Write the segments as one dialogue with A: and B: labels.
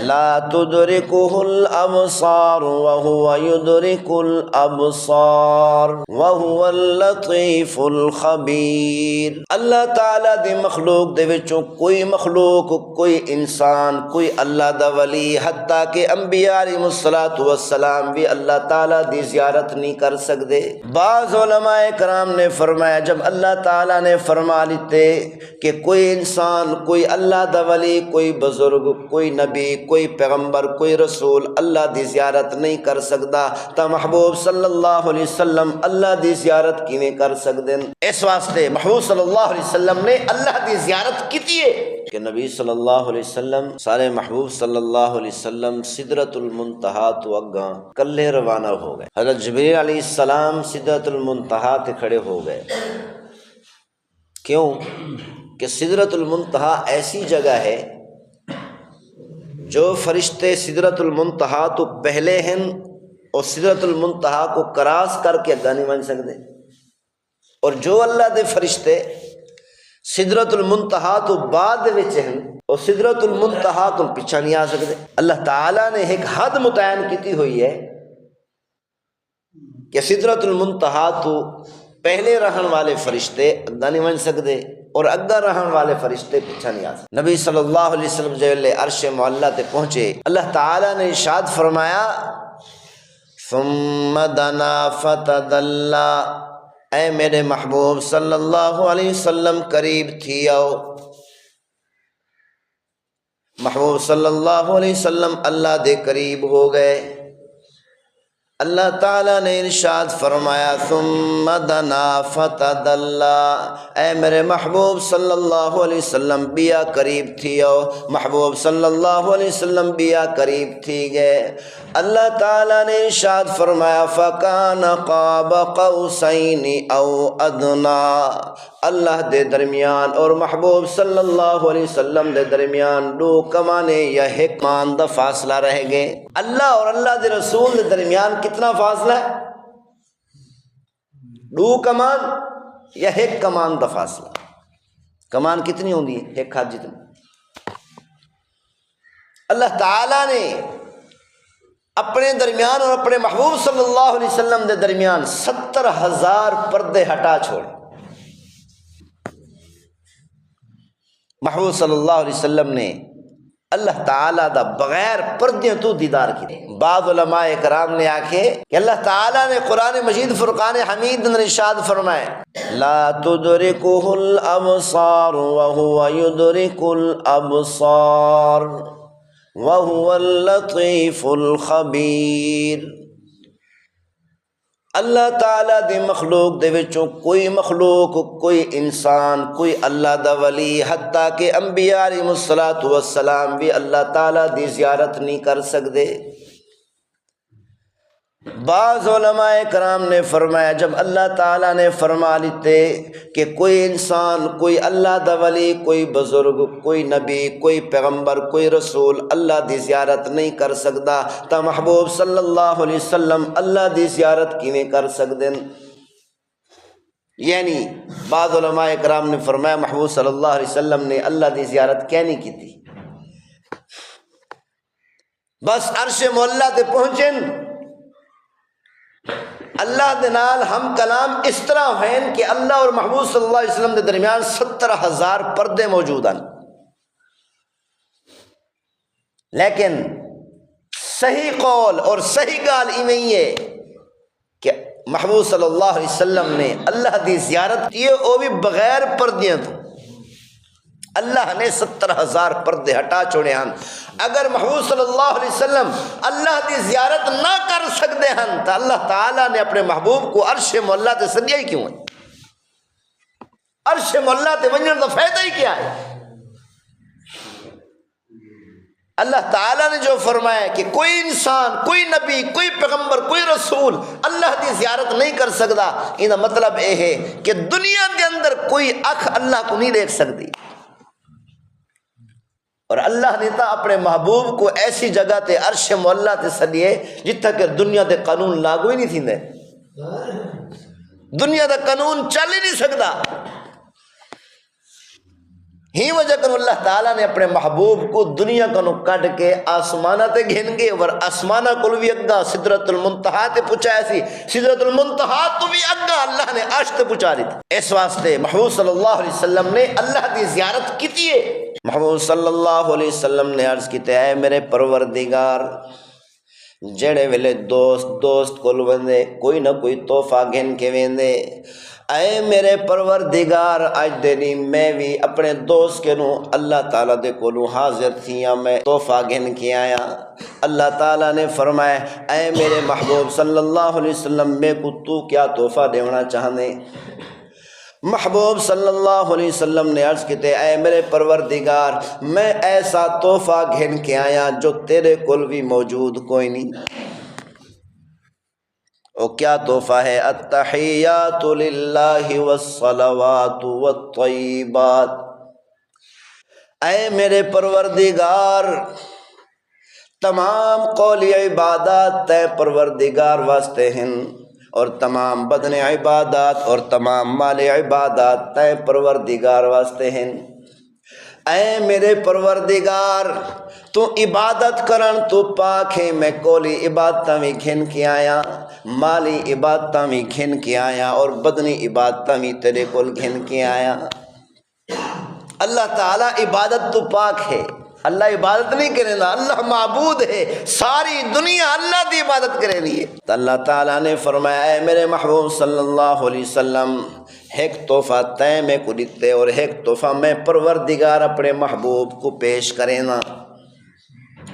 A: لا تدركه الأبصار وهو يدرك الأبصار وهو اللطيف الخبير۔ اللہ تعالیٰ دی مخلوق دے وچوں کوئی مخلوق، کوئی انسان، کوئی اللہ دا ولی، حتیٰ کہ انبیاء علیہ السلام بھی اللہ تعالیٰ دی زیارت نہیں کر سکتے۔ بعض علماء کرام نے فرمایا جب اللہ تعالیٰ نے فرما لیتے کہ کوئی انسان، کوئی اللہ دا ولی، کوئی بزرگ، کوئی نبی، کوئی پیغمبر، کوئی رسول اللہ دی زیارت نہیں کر سکتا تا محبوب صلی اللہ علیہ وسلم اللہ دی زیارت کیویں کر سکتے ہیں؟ اس واسطے محبوب صلی اللہ علیہ وسلم نے اللہ دی زیارت کیتی ہے کہ نبی صلی اللہ علیہ وسلم سارے محبوب صلی اللہ علیہ وسلم سدرۃ المنتہا تو اگاں کلے روانہ ہو گئے۔ حضرت جبریل علیہ السلام سدرۃ المنتہا تے کھڑے ہو گئے۔ کیوں کہ سدرۃ المنتہا ایسی جگہ ہے جو فرشتے سدرۃ المنتہا تو پہلے ہیں اور سدرۃ المنتہا کو کراس کر کے اگاں نہیں بن سکتے، اور جو اللہ دے فرشتے سدرۃ المنتہا تو بعد وچ ہیں اور سدرۃ المنتہا تو پیچھے نہیں آ سکتے۔ اللہ تعالیٰ نے ایک حد متعین کیتی ہوئی ہے کہ سدرۃ المنتہا تو پہلے رہن والے فرشتے اگاں نہیں بن سکتے اور اگاں رہن والے فرشتے پیچھے نہیں آ سکتے۔ نبی صلی اللہ علیہ وسلم جب عرش معلیٰ تے پہنچے، اللہ تعالیٰ نے ارشاد فرمایا ثم دنا فتدلی، اے میرے محبوب صلی اللہ علیہ وسلم قریب تھی آؤ۔ محبوب صلی اللہ علیہ وسلم اللہ دے قریب ہو گئے۔ اللہ تعالیٰ نے ارشاد فرمایا ثم دنا فتدلی، اے میرے محبوب صلی اللہ علیہ وسلم بیا قریب تھی آؤ۔ محبوب صلی اللہ علیہ وسلم بیا قریب تھی گئے۔ اللہ تعالیٰ نے ارشاد فرمایا فکان قاب قوسین او ادنی، اللہ دے درمیان اور محبوب صلی اللہ علیہ وسلم دے درمیان دو کمانے یا ایک کمان دا فاصلہ رہ گئے۔ اللہ اور اللہ دے رسول دے درمیان کتنا فاصلہ ہے؟ دو کمان یا ایک کمان دا فاصلہ۔ کمان کتنی ہوندی ہے؟ ایک ہاتھ جتنی۔ اللہ تعالیٰ نے اپنے درمیان اور اپنے محبوب صلی اللہ علیہ وسلم دے درمیان 70,000 پردے ہٹا چھوڑے۔ محبوب صلی اللہ علیہ وسلم نے اللہ تعالیٰ دا بغیر پردیاں تو دیدار کی۔ بعض علماء کرام نے آکھے کہ اللہ تعالیٰ نے قرآن مجید فرقان حمید میں ارشاد فرمائے لا تدرکہ الابصار وہو یدرک الابصار وَهُوَ اللَّطِيفُ الْخَبِيرُ۔ اللہ تعالیٰ دی مخلوق دے وچوں کوئی مخلوق، کوئی انسان، کوئی اللہ دا ولی، حتیٰ کہ انبیاء علیہ السلام بھی اللہ تعالیٰ دی زیارت نہیں کر سکتے۔ بعض علماء کرام نے فرمایا جب اللہ تعالیٰ نے فرما لیتے کہ کوئی انسان، کوئی اللہ دا ولی، کوئی بزرگ، کوئی نبی، کوئی پیغمبر، کوئی رسول اللہ دی زیارت نہیں کر سکتا تا محبوب صلی اللہ علیہ وسلم اللہ دی زیارت کیویں کر سکتے ہیں؟ یعنی بعض علماء کرام نے فرمایا محبوب صلی اللہ علیہ وسلم نے اللہ دی زیارت کیا نہیں کی تھی؟ بس عرش معلیٰ تے پہنچن، اللہ دے نال ہم کلام اس طرح ہیں کہ اللہ اور محبوب صلی اللہ علیہ وسلم دے درمیان 70,000 پردے موجود ہیں، لیکن صحیح قول اور صحیح گال ایویں ہی ہے کہ محبوب صلی اللہ علیہ وسلم نے اللہ دی زیارت کی وہ بھی بغیر پردیاں تو۔ اللہ نے 70,000 پردے ہٹا چھوڑے ہیں۔ اگر محبوب صلی اللہ علیہ وسلم اللہ دی زیارت نہ کر سکتے ہیں تو اللہ تعالیٰ نے اپنے محبوب کو عرش معلیٰ تے سدیا ہی کیوں ہے؟ عرش معلیٰ تے ونجن دا فائدہ ہی کیا ہے؟ اللہ تعالیٰ نے جو فرمایا کہ کوئی انسان، کوئی نبی، کوئی پیغمبر، کوئی رسول اللہ دی زیارت نہیں کر سکتا، یہ مطلب یہ ہے کہ دنیا کے اندر کوئی اکھ اللہ کو نہیں دیکھ سکتی، اور اللہ نے تا اپنے محبوب کو ایسی جگہ تے عرش معلیٰ تے سدیے جتھا کہ دنیا دے قانون لاگو ہی نہیں تھیندے، دنیا دا قانون چل ہی نہیں سکتا۔ ہی وجہ کنو اللہ تعالیٰ نے اپنے محبوب کو دنیا کنو کٹ کے آسمانہ تے گھن گے اور آسمانہ کل بھی اگا سدرۃ المنتہا تے پہنچایا سی، سدرۃ المنتہا تو بھی اگا اللہ نے عرش تے پہنچا رہی تھی۔ اس واسطے محبوب صلی اللہ علیہ وسلم نے اللہ دی زیارت کی ہے۔ محبوب صلی اللہ علیہ وسلم نے عرض کیتے اے میرے پروردگار، جڑے ویلے دوست کول وندے کوئی نہ کوئی تحفہ گھن کے ویندے، اے میرے پروردگار اج دینی میں بھی اپنے دوست کے نو اللہ تعالیٰ دے کولو حاضر تھیاں، میں تحفہ گھن کے آیا۔ اللہ تعالیٰ نے فرمایا اے میرے محبوب صلی اللہ علیہ وسلم میں کو تو کیا تحفہ دینا چاہنے؟ محبوب صلی اللہ علیہ وسلم نے عرض کیتے اے میرے پروردگار میں ایسا تحفہ گھن کے آیا جو تیرے کول بھی موجود کوئی نہیں۔ او کیا تحفہ ہے؟ التحیات للہ والصلوات والطیبات۔ اے میرے پروردگار تمام قولی عبادات تے پروردگار واسطے ہیں، اور تمام بدن عبادات اور تمام مال عبادات تے پروردگار واسطے ہیں۔ اے میرے پروردگار تو عبادت کرن تو پاک ہے، میں کولی عبادتاں بھی گھن کے آیا، مالی عبادتاں بھی گھن کے آیا، اور بدنی عبادتاں بھی تیرے کول گھن کے آیا۔ اللہ تعالیٰ عبادت تو پاک ہے، اللہ عبادت نہیں کرے نا، اللہ معبود ہے، ساری دنیا اللہ دی عبادت کرے لیے۔ تو اللہ تعالیٰ نے فرمایا اے میرے محبوب صلی اللہ علیہ وسلم ایک تحفہ تے میں کو دیتے اور ایک تحفہ میں پروردگار اپنے محبوب کو پیش کرے نا۔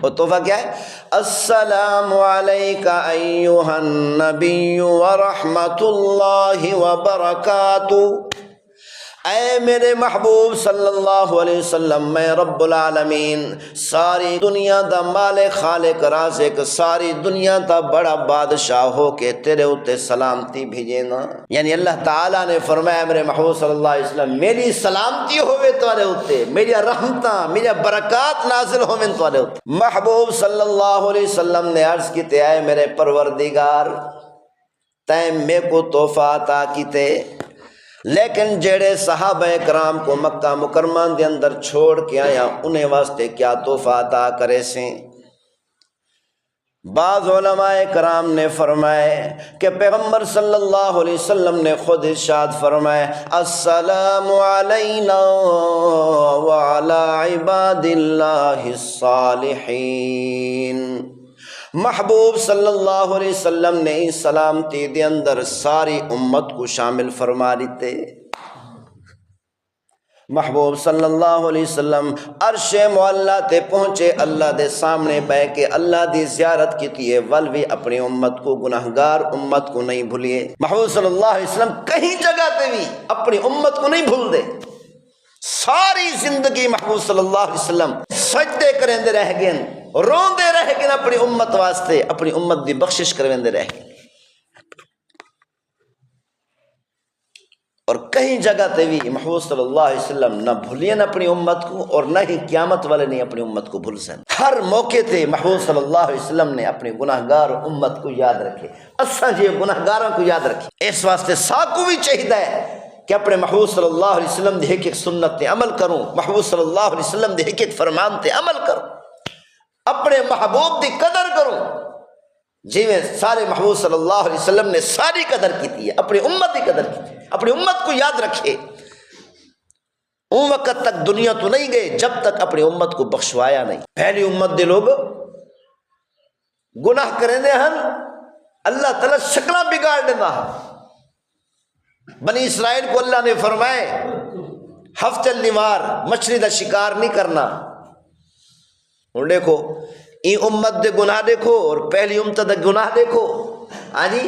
A: وہ تحفہ کیا ہے؟ السلام علیکہ ایہا النبی ورحمۃ اللہ وبرکاتہ۔ اے میرے محبوب صلی اللہ علیہ وسلم میں رب العالمین ساری دنیا دا مالک خالق رازق ساری دنیا دا بڑا بادشاہ ہو کے تیرے اتے سلامتی بھیجے نا۔ یعنی اللہ تعالیٰ نے فرمایا میرے محبوب صلی اللہ علیہ وسلم میری سلامتی ہوئے تمہارے اتے، میری رحمتاں میری برکات نازل ہوئے تمہارے اتے۔ محبوب صلی اللہ علیہ وسلم نے عرض کیتے اے میرے پروردگار تیں میں کو تحفہ عطا کیتے، لیکن جڑے صحابہ کرام کو مکہ مکرمہ دے اندر چھوڑ کے آیا انہیں واسطے کیا تحفہ عطا کرے سے؟ بعض علماء کرام نے فرمائے کہ پیغمبر صلی اللہ علیہ وسلم نے خود ارشاد فرمائے السلام علینا وعلی عباد اللہ الصالحین۔ محبوب صلی اللہ علیہ وسلم نے اس سلامتی دے اندر ساری امت کو شامل فرما لیتے۔ محبوب صلی اللہ علیہ وسلم عرش معلیٰ تے پہنچے، اللہ دے سامنے بیٹھ کے اللہ دی زیارت کی ہے، ول بھی اپنی امت کو گناہگار امت کو نہیں بھولیے۔ محبوب صلی اللہ علیہ وسلم کہیں جگہ تے بھی اپنی امت کو نہیں بھول دے۔ ساری زندگی محبوب صلی اللہ علیہ وسلم سجدے کریں رہ گئے، روندے رہ گئے اپنی امت واسطے، اپنی امت دی بخشش کروندے رہ گئے۔ اور کہیں جگہ تے بھی محبوب صلی اللہ علیہ وسلم نہ بھولین اپنی امت کو، اور نہ ہی قیامت والے نہیں اپنی امت کو بھول سن۔ ہر موقع تے محبوب صلی اللہ علیہ وسلم نے اپنی گناہگار امت کو یاد رکھے، اساں جی گناہگاراں کو یاد رکھے۔ اس واسطے ساکو بھی چاہیے کہ اپنے محبوب صلی اللہ علیہ وسلم دے ایک ایک سنت تے عمل کروں، محبوب صلی اللہ علیہ وسلم دے ایک ایک فرمان تے عمل کروں، اپنے محبوب دی قدر کروں، جی میں سارے محبوب صلی اللہ علیہ وسلم نے ساری قدر کی تھی، اپنی امت کی قدر کی تھی، اپنی امت کو یاد رکھے۔ ان وقت تک دنیا تو نہیں گئے جب تک اپنی امت کو بخشوایا نہیں۔ پہلی امت دے لوگ گناہ کریں دے ہن، اللہ تعالیٰ شکلہ بگاڑ دینا ہے۔ بنی اسرائیل کو اللہ نے فرمائے ہفتے لیوار مچھلی دا شکار نہیں کرنا۔ اور دیکھو ای امت دے گناہ دیکھو اور پہلی امت دے گناہ دیکھو۔ ہاں جی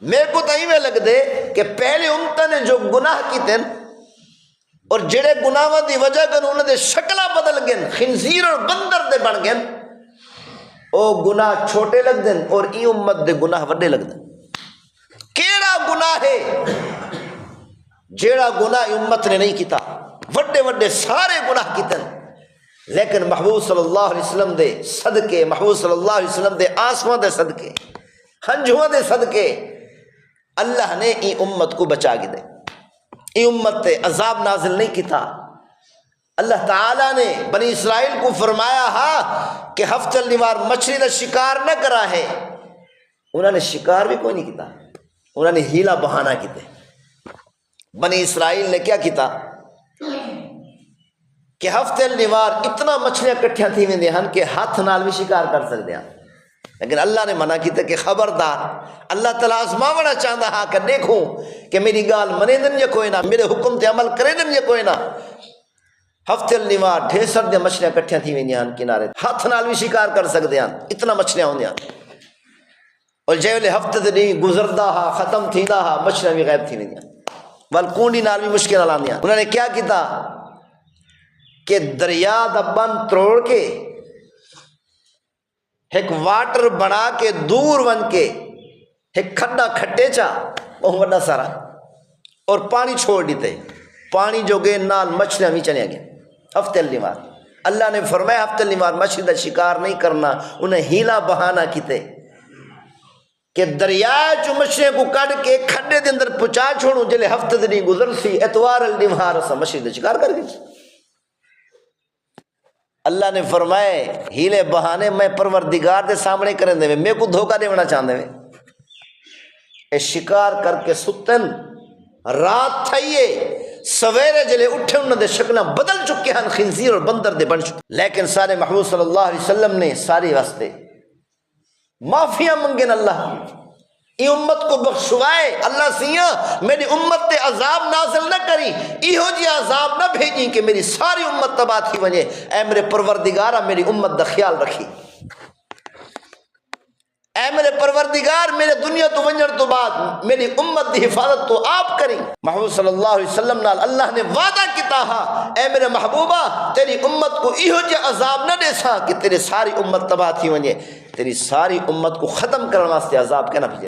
A: میرے کو تو ایویں لگ دے کہ پہلی امت نے جو گناہ کیتے اور جڑے گناہ دی وجہ کر انہوں نے شکلہ بدل گئے، خنزیر اور بندر دے بن گئے، او گناہ چھوٹے لگ دیں اور ای امت دے گناہ وڈے لگ دیں۔ کیڑا گناہ ہے جیڑا گناہ امت نے نہیں کیتا؟ وڈے وڈے سارے گناہ کیتے، لیکن محبوب صلی اللہ علیہ وسلم دے صدقے، محبوب صلی اللہ علیہ وسلم دے آنسواں دے صدقے، ہنجھواں دے صدقے اللہ نے ای امت کو بچا کے دے۔ ای امت تے عذاب نازل نہیں کیتا۔ اللہ تعالیٰ نے بنی اسرائیل کو فرمایا ہاں کہ ہفتہ لیوار مچھلی کا شکار نہ کرا ہے، انہوں نے شکار بھی کوئی نہیں کیتا، انہوں نے ہیلا بہانا کیتے۔ بنی اسرائیل نے کیا کیتا کہ ہفتے لیوار اتنا مچھلیاں کٹھیاں تھی ویندے ہن کہ ہاتھ نال بھی شکار کر سکتے ہیں، لیکن اللہ نے منع کیتا کہ خبردار، اللہ تعالیٰ آزماونا چاہتا ہاں کہ دیکھوں کہ میری گال منے دن یا کوئی نہ، میرے حکم تے عمل کرے دن یا کوئی نہ۔ ہفتے لیوار ڈھیسر دے مچھلیاں کٹھیاں تھی ویندیاں ہن کنارے، ہاتھ نال بھی شکار کر سکتے ہیں، اتنا مچھلیاں ہوندیاں۔ اور جیولے ہفتے دے نہیں گزردا ہا ختم تھیندا ہا مچھلیاں بھی غائب تھی ویندیاں، ول کونڈی نال بھی مشکل نال آندیاں۔ انہوں نے کیا کیتا کہ دریا دا بند توڑ کے ایک واٹر بنا کے دور ون کے ایک کھڈا کھٹے چا بہت بڑا سارا اور پانی چھوڑ دیتے، پانی جو گئے نال مچھلیاں بھی چلے گئے۔ ہفتے لیوار اللہ نے فرمایا ہفتے لیوار مچھلی دا شکار نہیں کرنا، انہیں ہیلا بہانا کیتے کہ دریا چو مچھلیاں کو کٹ کے کھڈے دے اندر پہنچا چھوڑوں، جلے ہفتے دن گزر سی اتوار لیوار اسا مچھلی دا شکار کر گئی۔ اللہ نے فرمائے ہیلے بہانے میں پروردگار دے سامنے کریں دے میں کو دھوکہ دیونا چاہتے ہیں، اے شکار کر کے ستن رات تھائیے سویرے جلے اٹھے انہوں نے شکلیں بدل چکے ہیں، خنزیر اور بندر دے بن چکے، لیکن سارے محبوب صلی اللہ علیہ وسلم نے ساری واسطے معافیاں منگن اللہ کی، ای امت کو بخشوائے اللہ سیاں میری امت تے عذاب نازل نہ کری، ایہو جی عذاب نہ بھیجیں کہ میری ساری امت تباہ تھی ونجے، اے میرے پروردگارہ میری امت دا خیال رکھی، اے میرے پروردگار میرے دنیا تو ونجر تو بعد میری امت دی حفاظت تو آپ کریں۔ محمد صلی اللہ علیہ وسلم نال اللہ نے وعدہ کیتا ہا اے میرے محبوبہ تیری امت کو ایہو جی عذاب نہ دے سا کہ تیری ساری امت تباہ تھی ونجے، تیری ساری امت کو ختم کرنے واسطے عذاب کہنا بھیجے۔